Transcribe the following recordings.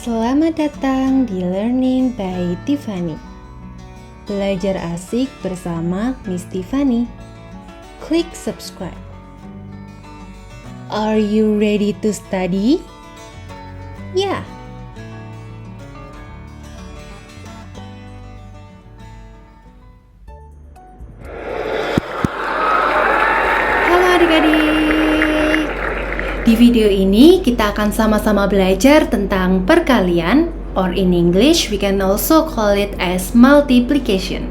Selamat datang di Learning by Tiffany. Belajar asik bersama Miss Tiffany. Klik subscribe. Are you ready to study? Yeah. Halo adik-adik. Di video ini kita akan sama-sama belajar tentang perkalian, or in English we can also call it as multiplication.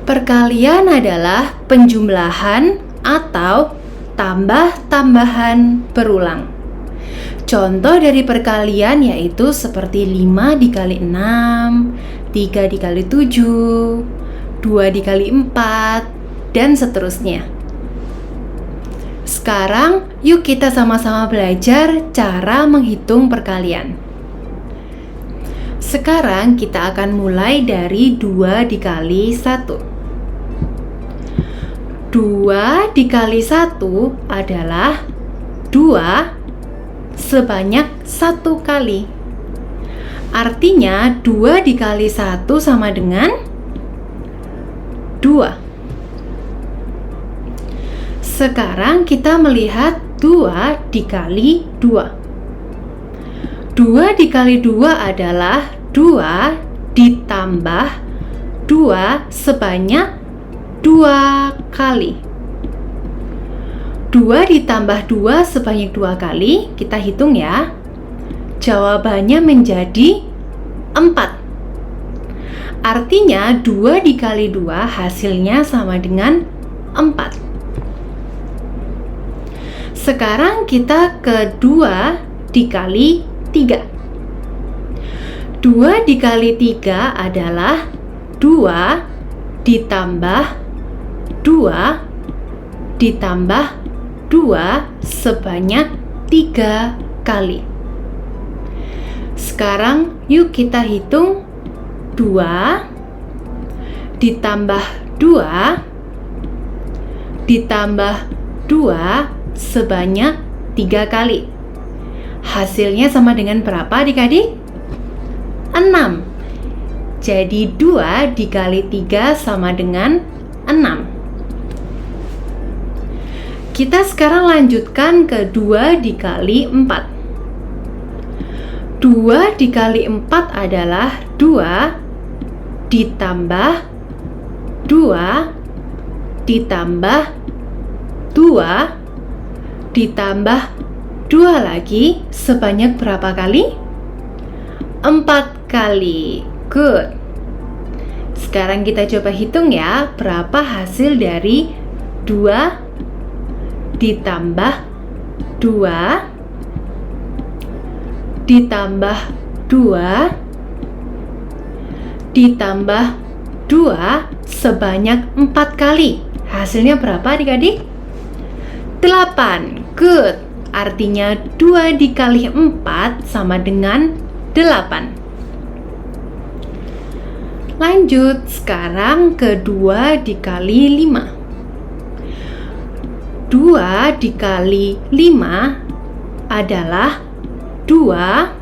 Perkalian adalah penjumlahan atau tambah-tambahan berulang. Contoh dari perkalian yaitu seperti 5 dikali 6, 3 dikali 7, 2 dikali 4, dan seterusnya. Sekarang, yuk kita sama-sama belajar cara menghitung perkalian. Sekarang kita akan mulai dari 2 dikali 1. 2 dikali 1 adalah 2 sebanyak 1 kali. Artinya 2 dikali 1 sama dengan 2. Sekarang kita melihat 2 dikali 2. 2 dikali 2 adalah 2 ditambah 2 sebanyak 2 kali. 2 ditambah 2 sebanyak 2 kali, kita hitung ya. Jawabannya menjadi 4. Artinya 2 dikali 2 hasilnya sama dengan 4. Sekarang kita ke 2 dikali 3. 2 dikali 3 adalah 2 ditambah 2 ditambah 2 sebanyak 3 kali. Sekarang yuk kita hitung 2 ditambah 2 ditambah 2 sebanyak 3 kali. Hasilnya sama dengan berapa adik-adik? 6. Jadi 2 dikali 3 sama dengan 6. Kita sekarang lanjutkan ke 2 dikali 4. 2 dikali 4 adalah 2 ditambah 2 ditambah 2 ditambah 2 lagi sebanyak berapa kali? 4 kali. Good. Sekarang kita coba hitung ya, berapa hasil dari 2 ditambah 2 ditambah 2 ditambah 2 sebanyak 4 kali. Hasilnya berapa adik-adik? 8. Good. Artinya 2 dikali 4 sama dengan 8. Lanjut, sekarang ke 2 dikali 5. 2 dikali 5 adalah 2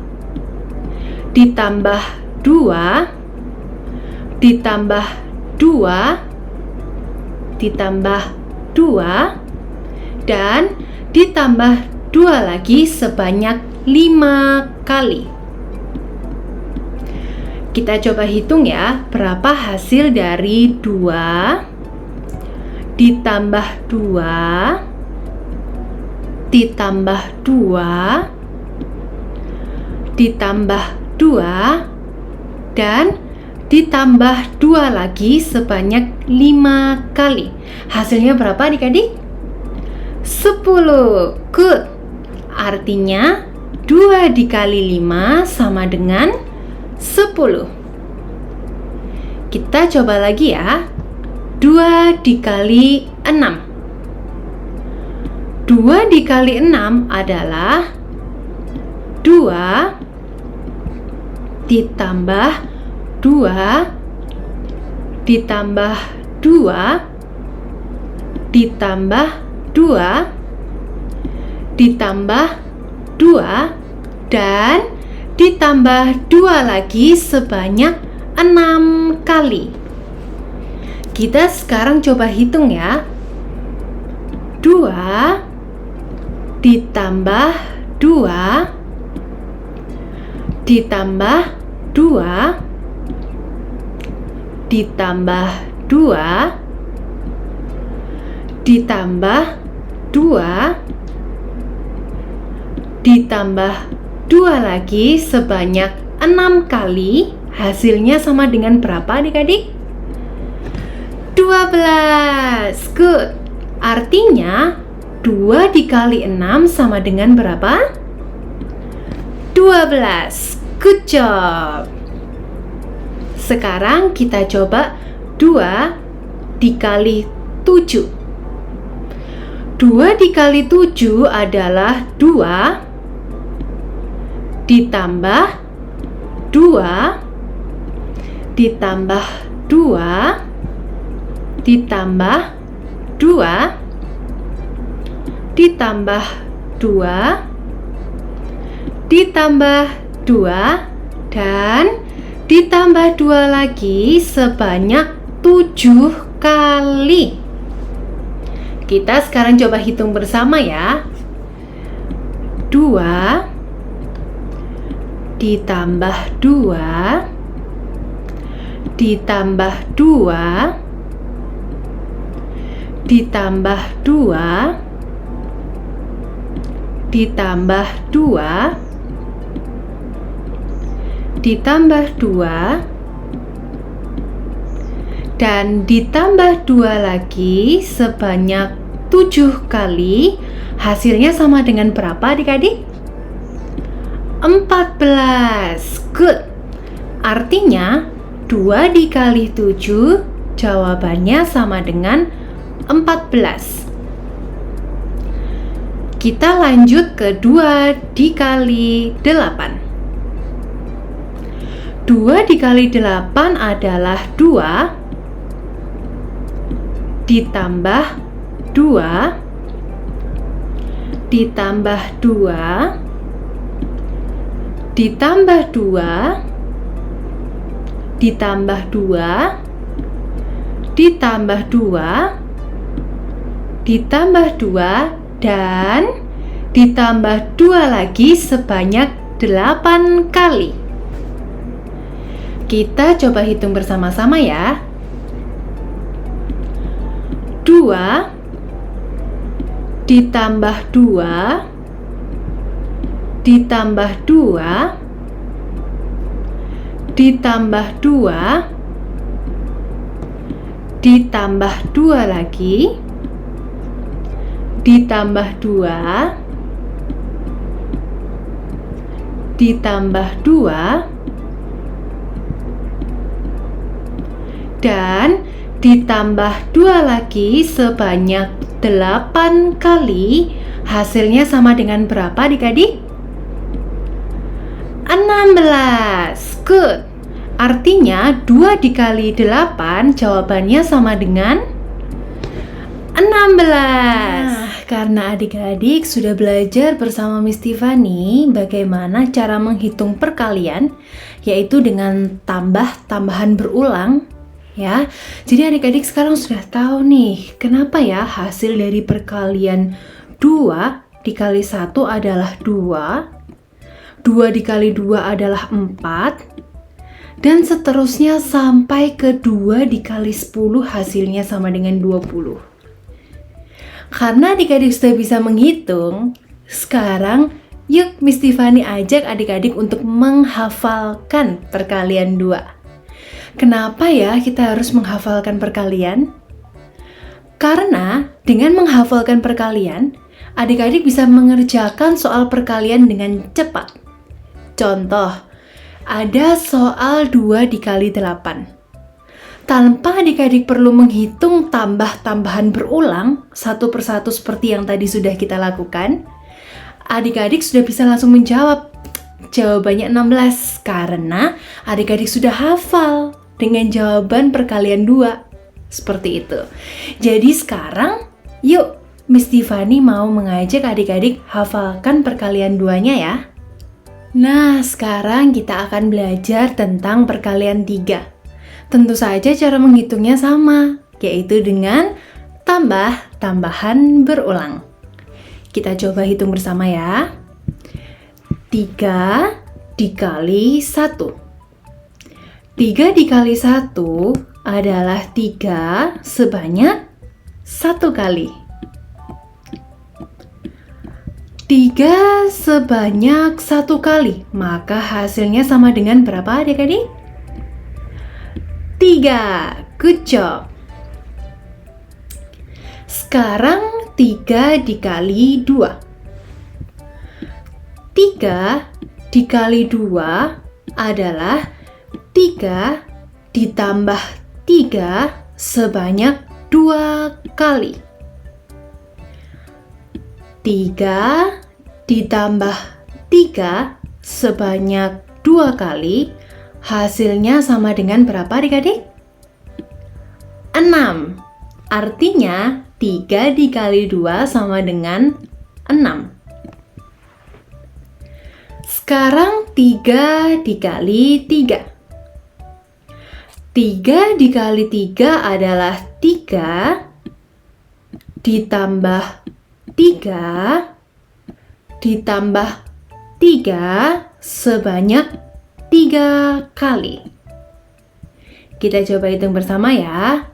ditambah 2 ditambah 2 ditambah 2 dan ditambah 2 lagi sebanyak 5 kali. Kita coba hitung ya, berapa hasil dari 2 ditambah 2 ditambah 2 ditambah 2 dan ditambah 2 lagi sebanyak 5 kali. Hasilnya berapa adik-adik? 10. Good. Artinya 2 dikali 5 sama dengan 10. Kita coba lagi ya. 2 dikali 6. 2 dikali 6 adalah 2 ditambah 2 ditambah 2 ditambah 2 ditambah 2 dan ditambah 2 lagi sebanyak 6 kali. Kita sekarang coba hitung ya. 2 ditambah 2 ditambah 2 ditambah 2 ditambah 2 ditambah 2 lagi sebanyak 6 kali. Hasilnya sama dengan berapa adik-adik? 12. Good. Artinya 2 dikali 6 sama dengan berapa? 12. Good job. Sekarang kita coba 2 dikali 7. 2 dikali 7 adalah 2 ditambah 2 ditambah 2 ditambah 2 ditambah 2 ditambah 2 dan ditambah 2 lagi sebanyak 7 kali. Kita sekarang coba hitung bersama ya. 2 ditambah 2 ditambah 2 ditambah 2 ditambah 2 ditambah 2 dan ditambah 2 lagi sebanyak 7 kali. Hasilnya sama dengan berapa adik-adik? 14. Good. Artinya 2 dikali 7 jawabannya sama dengan 14. Kita lanjut ke 2 dikali 8. 2 dikali 8 adalah 2 ditambah 2 ditambah 2 ditambah 2 ditambah 2 ditambah 2 ditambah 2 dan ditambah 2 lagi sebanyak 8 kali. Kita coba hitung bersama-sama ya. 2 ditambah 2 ditambah 2 ditambah 2 ditambah 2 lagi ditambah 2 ditambah 2 dan ditambah 2 lagi sebanyak 8 kali. Hasilnya sama dengan berapa adik-adik? 16. Good. Artinya 2 dikali 8 jawabannya sama dengan 16. Karena adik-adik sudah belajar bersama Miss Tiffany bagaimana cara menghitung perkalian, yaitu dengan tambahan berulang. Ya, jadi adik-adik sekarang sudah tahu nih kenapa ya hasil dari perkalian 2 dikali 1 adalah 2, 2 dikali 2 adalah 4, dan seterusnya sampai ke 2 dikali 10 hasilnya sama dengan 20. Karena adik-adik sudah bisa menghitung, sekarang yuk Miss Tiffany ajak adik-adik untuk menghafalkan perkalian 2. Kenapa ya kita harus menghafalkan perkalian? Karena dengan menghafalkan perkalian, adik-adik bisa mengerjakan soal perkalian dengan cepat. Contoh, ada soal 2 dikali 8. Tanpa adik-adik perlu menghitung tambahan berulang satu persatu seperti yang tadi sudah kita lakukan, adik-adik sudah bisa langsung menjawab. Jawabannya 16 karena adik-adik sudah hafal dengan jawaban perkalian 2. Seperti itu. Jadi sekarang yuk Miss Tiffany mau mengajak adik-adik hafalkan perkalian 2-nya ya. Nah, sekarang kita akan belajar tentang perkalian 3. Tentu saja cara menghitungnya sama, yaitu dengan tambah-tambahan berulang. Kita coba hitung bersama ya. 3 dikali 1. 3 dikali 1 adalah 3 sebanyak 1 kali. 3 sebanyak 1 kali, maka hasilnya sama dengan berapa adik-adik? 3, good job. Sekarang 3 dikali 2. 3 dikali 2 adalah 3 ditambah 3 sebanyak 2 kali. 3 ditambah 3 sebanyak 2 kali, hasilnya sama dengan berapa adik-adik? 6. Artinya 3 dikali 2 sama dengan 6. Sekarang 3 dikali 3. 3 dikali 3 adalah 3 ditambah 3 ditambah 3 sebanyak 3 kali. Kita coba hitung bersama ya.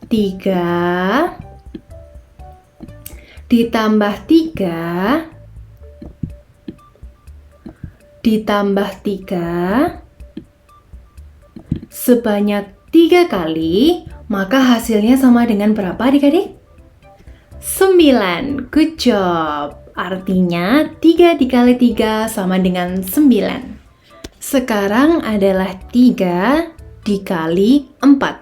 3 ditambah 3 ditambah 3 sebanyak 3 kali, maka hasilnya sama dengan berapa adik-adik? 9. Good job. Artinya 3 dikali 3 sama dengan 9. Sekarang adalah 3 dikali 4.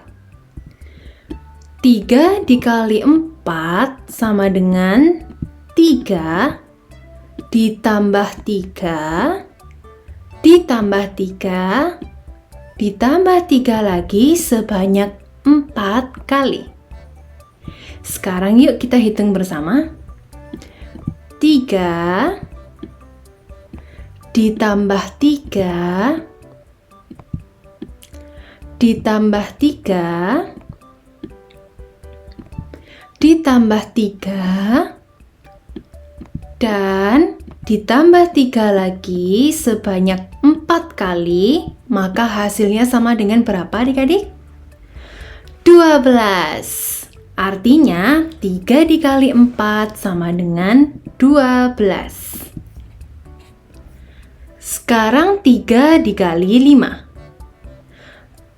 3 dikali 4 sama dengan 3 ditambah 3 ditambah 3 ditambah 3 lagi sebanyak 4 kali. Sekarang yuk kita hitung bersama. 3 ditambah 3 ditambah 3 ditambah 3 dan ditambah 3 lagi sebanyak 4 kali, maka hasilnya sama dengan berapa adik-adik? 12. Artinya 3 dikali 4 sama dengan 12. Sekarang 3 dikali 5.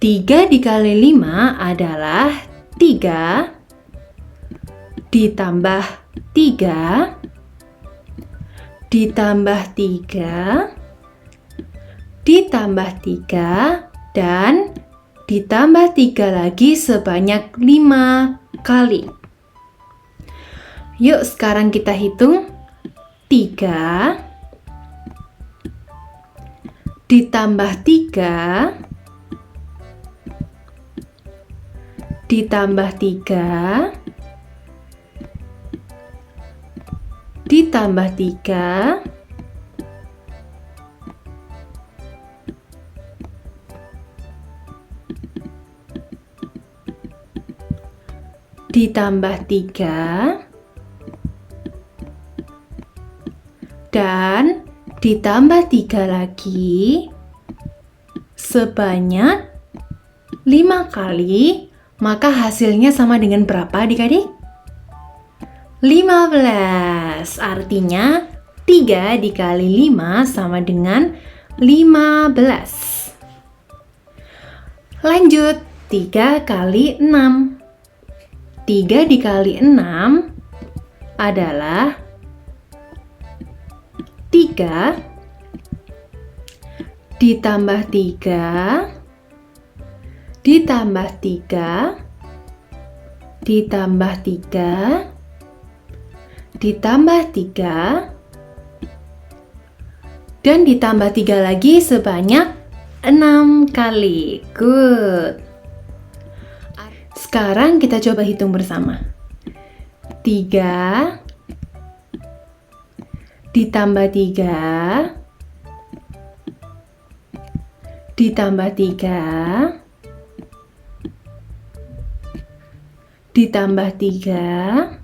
3 dikali 5 adalah 3 ditambah 3 ditambah 3 ditambah 3 dan ditambah 3 lagi sebanyak 5 kali. Yuk sekarang kita hitung. 3 ditambah 3 ditambah 3 ditambah 3 ditambah 3 dan ditambah 3 lagi sebanyak 5 kali, maka hasilnya sama dengan berapa adik-adik? 15. Artinya 3 dikali 5 sama dengan 15. Lanjut, 3 kali 6. 3 dikali 6 adalah 3 ditambah 3 ditambah 3 ditambah 3 ditambah 3 dan ditambah 3 lagi sebanyak 6 kali. Good. Sekarang kita coba hitung bersama. 3 ditambah 3 ditambah 3 ditambah 3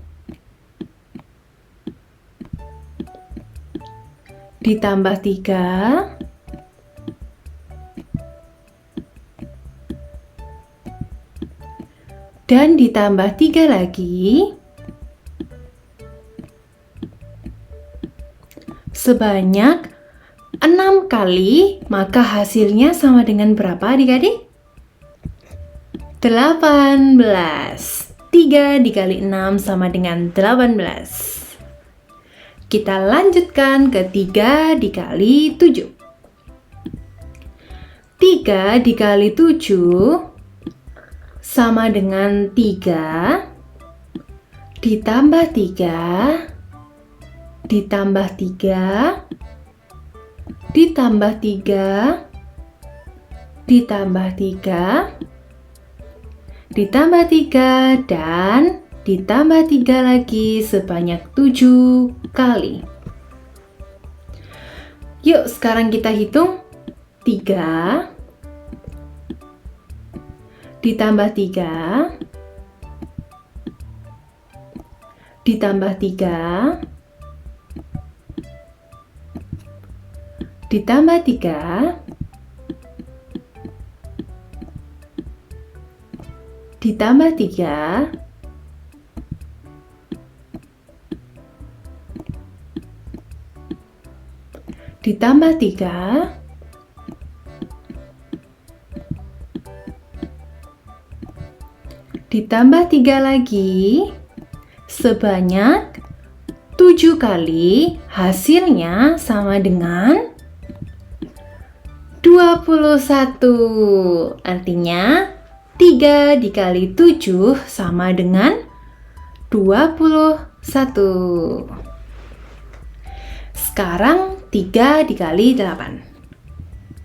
ditambah 3 dan ditambah 3 lagi sebanyak 6 kali, maka hasilnya sama dengan berapa adik-adik? 18. 3 dikali 6 sama dengan 18. Kita lanjutkan ke 3 dikali 7. 3 dikali 7 sama dengan 3 ditambah 3 ditambah 3 ditambah 3 ditambah 3 ditambah 3 dan ditambah 3 lagi sebanyak 7 kali. Yuk sekarang kita hitung 3 ditambah 3 ditambah 3 ditambah 3 ditambah 3 ditambah 3 ditambah 3 lagi sebanyak 7 kali, hasilnya sama dengan 21. Artinya 3 dikali 7 sama dengan 21. Sekarang 3 dikali 8.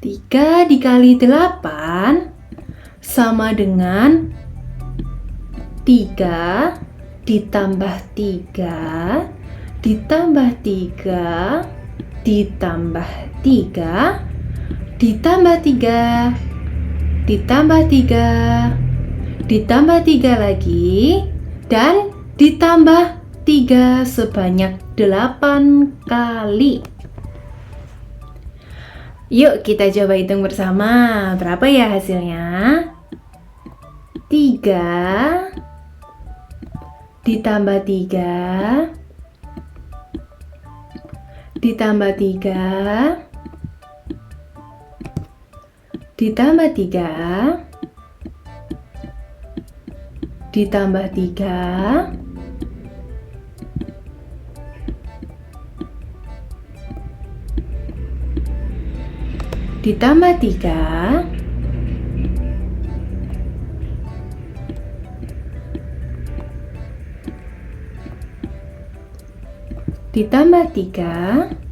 3 dikali 8 sama dengan 3 ditambah 3 ditambah 3 ditambah 3 ditambah 3 ditambah 3 ditambah 3 lagi dan ditambah 3 sebanyak 8 kali. Yuk kita coba hitung bersama. Berapa ya hasilnya? 3 ditambah 3 ditambah 3 ditambah 3 ditambah 3 ditambah 3 ditambah 3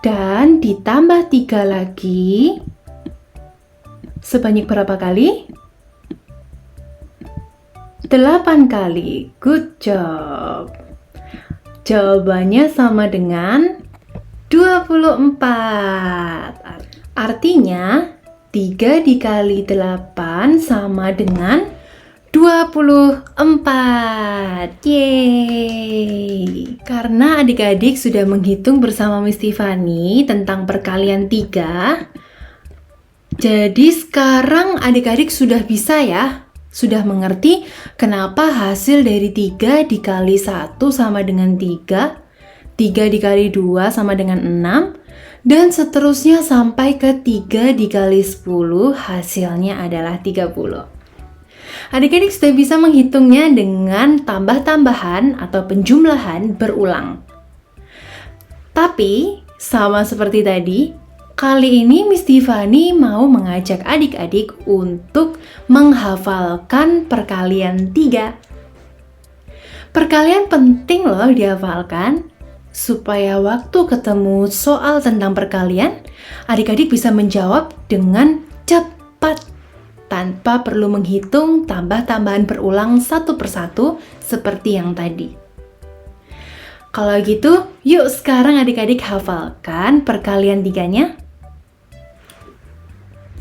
dan ditambah 3 lagi sebanyak berapa kali? 8 kali. Good job. Jawabannya sama dengan 24. Artinya 3 dikali 8 sama dengan 24. Yeay! Karena adik-adik sudah menghitung bersama Miss Tiffany tentang perkalian 3, jadi sekarang adik-adik sudah bisa ya, sudah mengerti kenapa hasil dari 3 dikali 1 sama dengan 3, 3 dikali 2 sama dengan 6, dan seterusnya sampai ke 3 dikali 10 hasilnya adalah 30. Adik-adik sudah bisa menghitungnya dengan tambah-tambahan atau penjumlahan berulang. Tapi, sama seperti tadi, kali ini Miss Tiffany mau mengajak adik-adik untuk menghafalkan perkalian 3. Perkalian penting loh dihafalkan, supaya waktu ketemu soal tentang perkalian, adik-adik bisa menjawab dengan tanpa perlu menghitung tambah-tambahan berulang satu persatu seperti yang tadi. Kalau gitu, yuk sekarang adik-adik hafalkan perkalian 3-nya.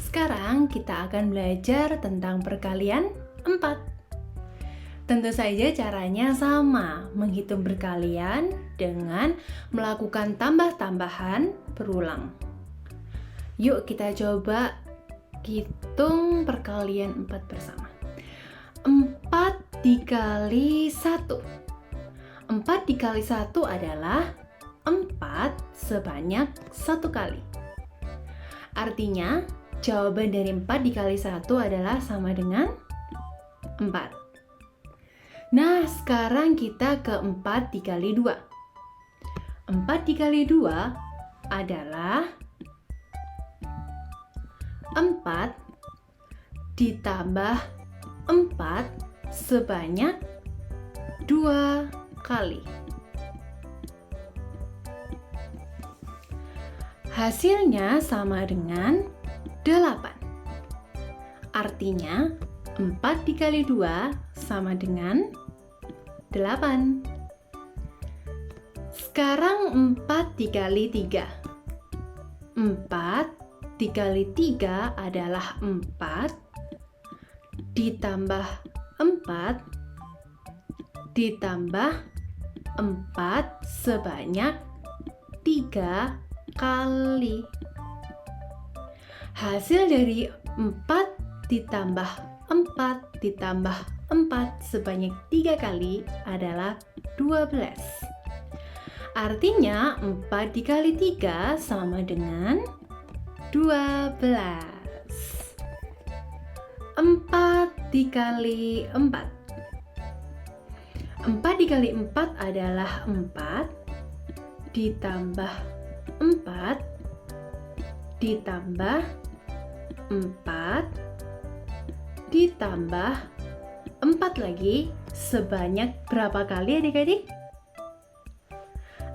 Sekarang kita akan belajar tentang perkalian 4. Tentu saja caranya sama, menghitung perkalian dengan melakukan tambah-tambahan berulang. Yuk kita coba hitung perkalian 4 bersama. 4 dikali 1. 4 dikali 1 adalah 4 sebanyak 1 kali. Artinya, jawaban dari 4 dikali 1 adalah sama dengan 4. Nah, sekarang kita ke 4 dikali 2. 4 dikali 2 adalah 4 ditambah 4 sebanyak 2 kali. Hasilnya sama dengan 8. Artinya 4 dikali 2 sama dengan 8. Sekarang 4 dikali 3. 4 dikali 3 adalah 4 ditambah 4 ditambah 4 sebanyak 3 kali. Hasil dari 4 ditambah 4 ditambah 4 sebanyak 3 kali adalah 12. Artinya 4 dikali 3 sama dengan 12. 4 dikali 4. 4 dikali 4 adalah 4 ditambah 4 ditambah 4 ditambah 4 lagi sebanyak berapa kali adik-adik?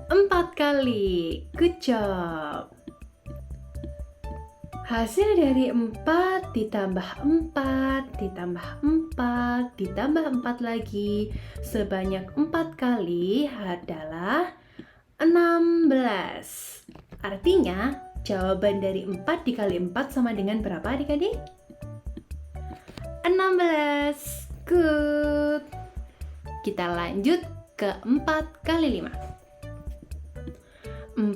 4 kali. Good job. Hasil dari 4 ditambah 4 ditambah 4 ditambah 4 lagi sebanyak 4 kali adalah 16. Artinya jawaban dari 4 dikali 4 sama dengan berapa adik-adik? 16. Good. Kita lanjut ke 4 kali 5.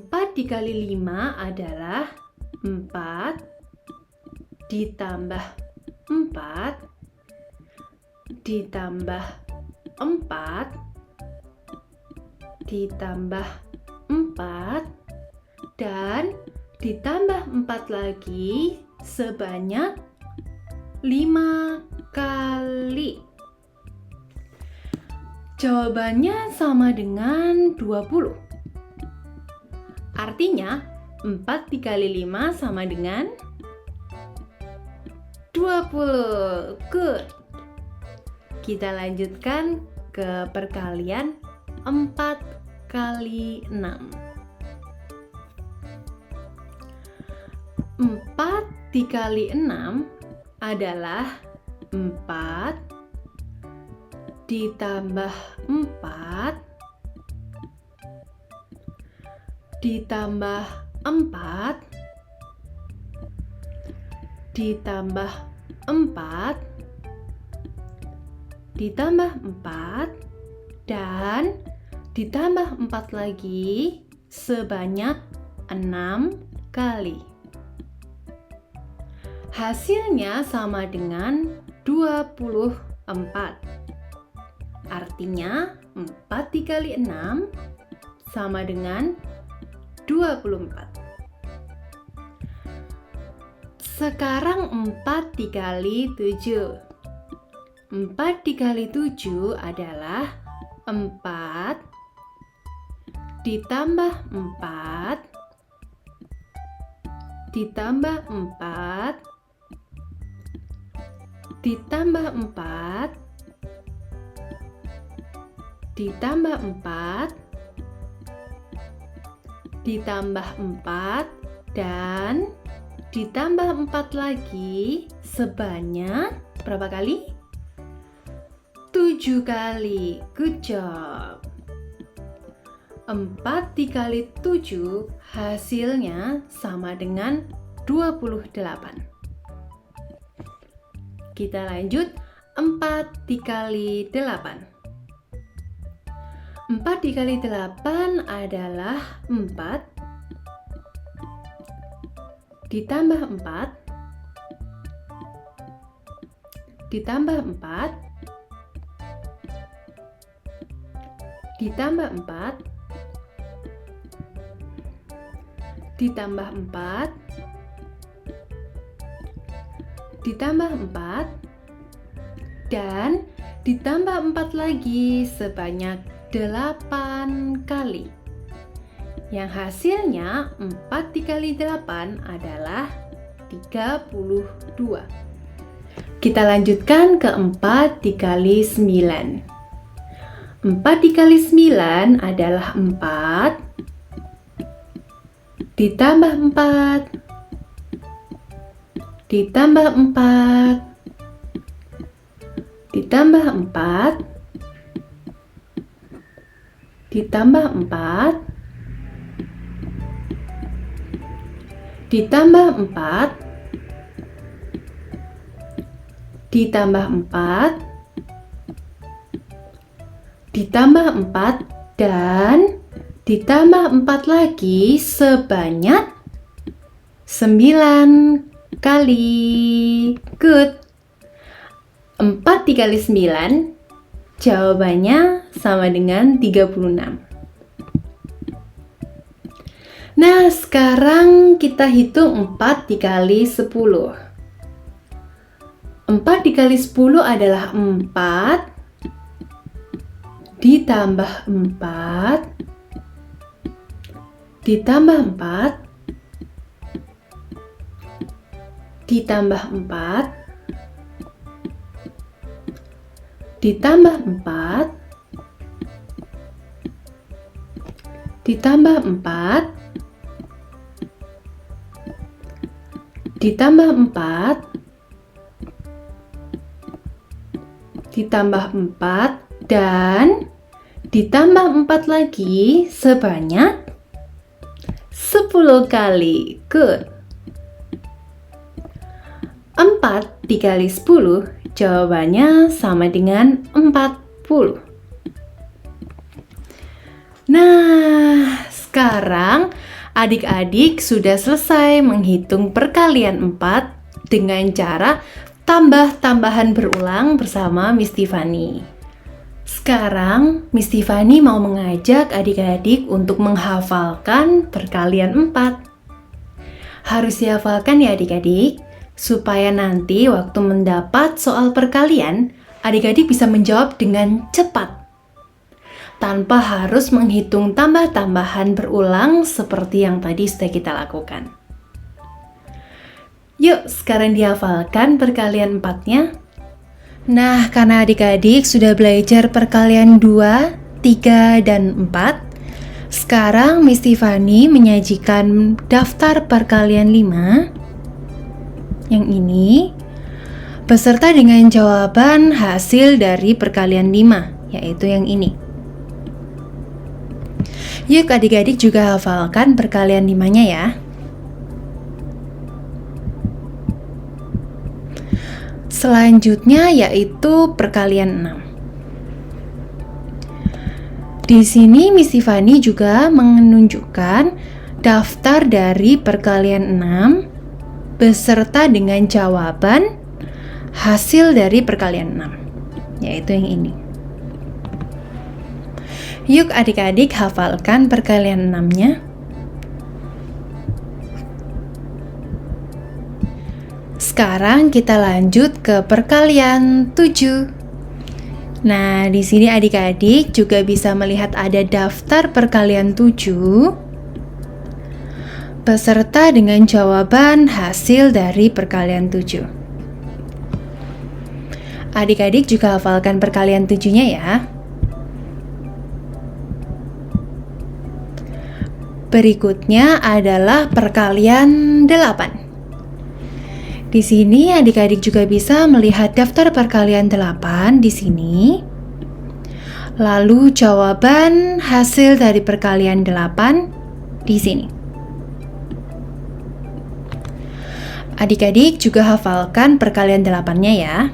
4 dikali 5 adalah 4 ditambah 4 ditambah 4 ditambah 4 dan ditambah 4 lagi sebanyak 5 kali. Jawabannya sama dengan 20. Artinya 4 dikali 5 sama dengan 20. Good. Kita lanjutkan ke perkalian 4 kali 6. 4 dikali 6 adalah 4 ditambah 4 ditambah 4 ditambah 4 ditambah 4 dan ditambah 4 lagi sebanyak 6 kali. Hasilnya sama dengan 24. Artinya 4 dikali 6 sama dengan 24. Sekarang 4 dikali 7. 4 dikali 7 adalah 4 ditambah 4 ditambah 4 ditambah 4 ditambah 4 ditambah 4 dan ditambah 4 lagi sebanyak berapa kali? 7 kali. Good job. 4 dikali 7 hasilnya sama dengan 28. Kita lanjut. 4 dikali 8. 4 dikali 8 adalah 4 ditambah 4 ditambah 4 ditambah 4 ditambah 4 ditambah 4 dan ditambah 4 lagi sebanyak 8 kali. Yang hasilnya 4 dikali 8 adalah 32. Kita lanjutkan ke 4 dikali 9. 4 dikali 9 adalah 4 ditambah 4 ditambah 4 ditambah 4 ditambah 4 ditambah 4 ditambah 4 ditambah 4 dan ditambah 4 lagi sebanyak 9 kali. Good. 4 dikali 9 jawabannya sama dengan 36. Nah, sekarang kita hitung 4 dikali 10. 4 dikali 10 adalah 4 ditambah 4 ditambah 4 ditambah 4 ditambah 4 ditambah 4 ditambah 4 ditambah 4 dan ditambah 4 lagi sebanyak 10 kali. Good. 4 dikali 10 jawabannya sama dengan 40. Nah, sekarang adik-adik sudah selesai menghitung perkalian 4 dengan cara tambah-tambahan berulang bersama Miss Tiffany. Sekarang Miss Tiffany mau mengajak adik-adik untuk menghafalkan perkalian 4. Harus dihafalkan ya adik-adik, supaya nanti waktu mendapat soal perkalian, adik-adik bisa menjawab dengan cepat, tanpa harus menghitung tambah-tambahan berulang seperti yang tadi sudah kita lakukan. Yuk, sekarang dihafalkan perkalian 4-nya. Nah, karena adik-adik sudah belajar perkalian 2, 3, dan 4, sekarang Miss Tiffany menyajikan daftar perkalian 5 yang ini beserta dengan jawaban hasil dari perkalian 5, yaitu yang ini. Yuk adik-adik juga hafalkan perkalian 5-nya ya. Selanjutnya yaitu perkalian 6. Di sini Miss Tiffany juga menunjukkan daftar dari perkalian 6 beserta dengan jawaban hasil dari perkalian 6, yaitu yang ini. Yuk adik-adik hafalkan perkalian 6-nya. Sekarang kita lanjut ke perkalian 7. Nah, di sini adik-adik juga bisa melihat ada daftar perkalian 7 beserta dengan jawaban hasil dari perkalian 7. Adik-adik juga hafalkan perkalian 7-nya ya. Berikutnya adalah perkalian 8. Di sini adik-adik juga bisa melihat daftar perkalian 8 di sini. Lalu jawaban hasil dari perkalian 8 di sini. Adik-adik juga hafalkan perkalian 8-nya ya.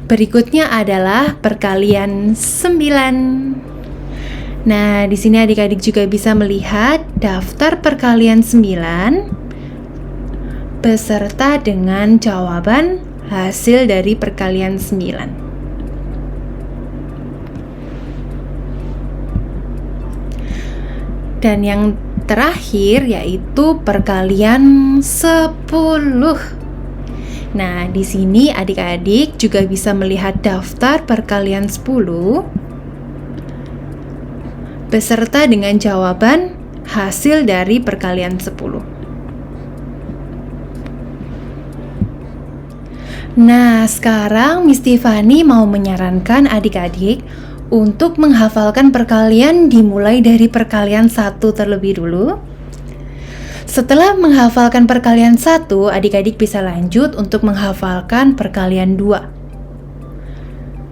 Berikutnya adalah perkalian 9. Nah, di sini adik-adik juga bisa melihat daftar perkalian 9 beserta dengan jawaban hasil dari perkalian 9. Dan yang terakhir yaitu perkalian 10. Nah, di sini adik-adik juga bisa melihat daftar perkalian 10 beserta dengan jawaban hasil dari perkalian 10. Nah, sekarang Miss Tiffany mau menyarankan adik-adik untuk menghafalkan perkalian dimulai dari perkalian 1 terlebih dulu. Setelah menghafalkan perkalian 1, adik-adik bisa lanjut untuk menghafalkan perkalian 2.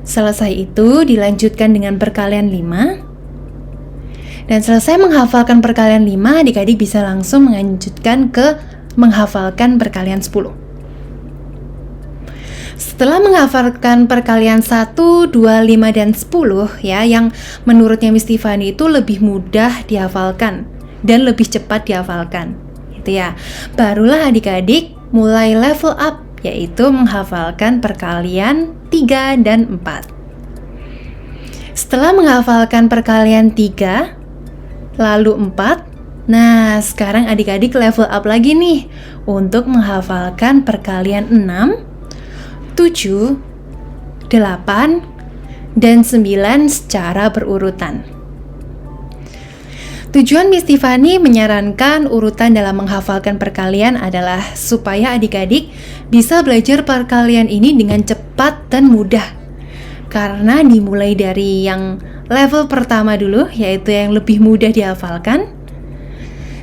Selesai itu dilanjutkan dengan perkalian 5. Dan selesai menghafalkan perkalian 5, adik-adik bisa langsung melanjutkan ke menghafalkan perkalian 10. Setelah menghafalkan perkalian 1, 2, 5, dan 10 ya, yang menurutnya Miss Tiffany itu lebih mudah dihafalkan dan lebih cepat dihafalkan gitu ya. Barulah adik-adik mulai level up, yaitu menghafalkan perkalian 3 dan 4. Setelah menghafalkan perkalian 3 lalu 4, nah sekarang adik-adik level up lagi nih untuk menghafalkan perkalian 6, 7, 8, dan 9 secara berurutan. Tujuan Miss Tiffany menyarankan urutan dalam menghafalkan perkalian adalah supaya adik-adik bisa belajar perkalian ini dengan cepat dan mudah. Karena dimulai dari yang level pertama dulu, yaitu yang lebih mudah dihafalkan,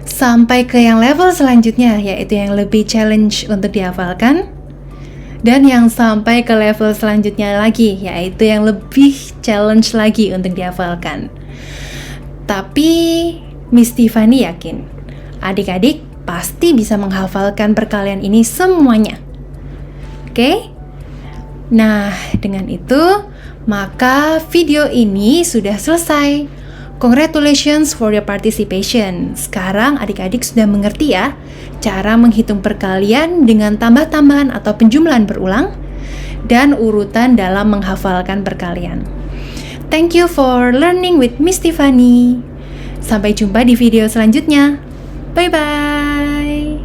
sampai ke yang level selanjutnya, yaitu yang lebih challenge untuk dihafalkan, dan yang sampai ke level selanjutnya lagi, yaitu yang lebih challenge lagi untuk dihafalkan. Tapi Miss Tiffany yakin adik-adik pasti bisa menghafalkan perkalian ini semuanya. Oke? Nah, dengan itu maka video ini sudah selesai. Congratulations for your participation. Sekarang adik-adik sudah mengerti ya cara menghitung perkalian dengan tambah-tambahan atau penjumlahan berulang dan urutan dalam menghafalkan perkalian. Thank you for learning with Miss Tiffany. Sampai jumpa di video selanjutnya. Bye-bye.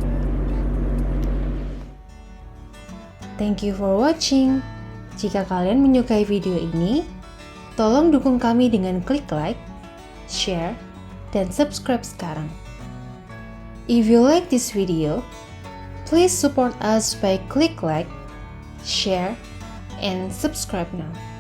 Thank you for watching. Jika kalian menyukai video ini, tolong dukung kami dengan klik like, share, dan subscribe sekarang. If you like this video, please support us by click like, share, and subscribe now.